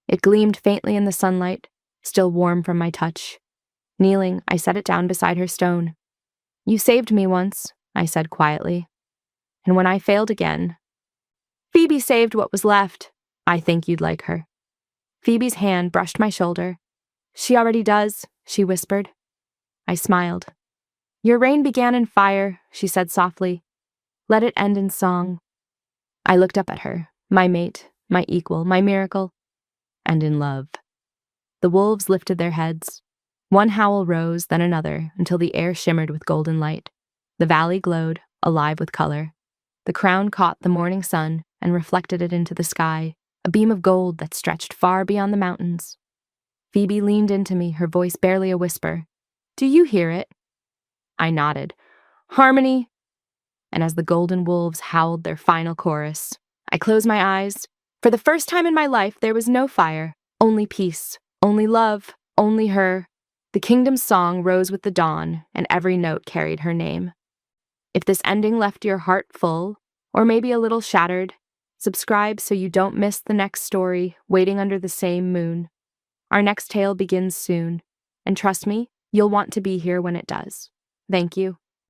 It gleamed faintly in the sunlight, still warm from my touch. Kneeling, I set it down beside her stone. "You saved me once," I said quietly. "And when I failed again, Phoebe saved what was left. I think you'd like her." Phoebe's hand brushed my shoulder. "She already does," she whispered. I smiled. "Your reign began in fire," she said softly. "Let it end in song." I looked up at her, my mate, my equal, my miracle, and in love. The wolves lifted their heads. One howl rose, then another, until the air shimmered with golden light. The valley glowed, alive with color. The crown caught the morning sun and reflected it into the sky, a beam of gold that stretched far beyond the mountains. Phoebe leaned into me, her voice barely a whisper. "Do you hear it?" I nodded. "Harmony." And as the golden wolves howled their final chorus, I closed my eyes. For the first time in my life, there was no fire, only peace, only love, only her. The kingdom's song rose with the dawn, and every note carried her name. If this ending left your heart full, or maybe a little shattered, subscribe so you don't miss the next story, waiting under the same moon. Our next tale begins soon, and trust me, you'll want to be here when it does. Thank you.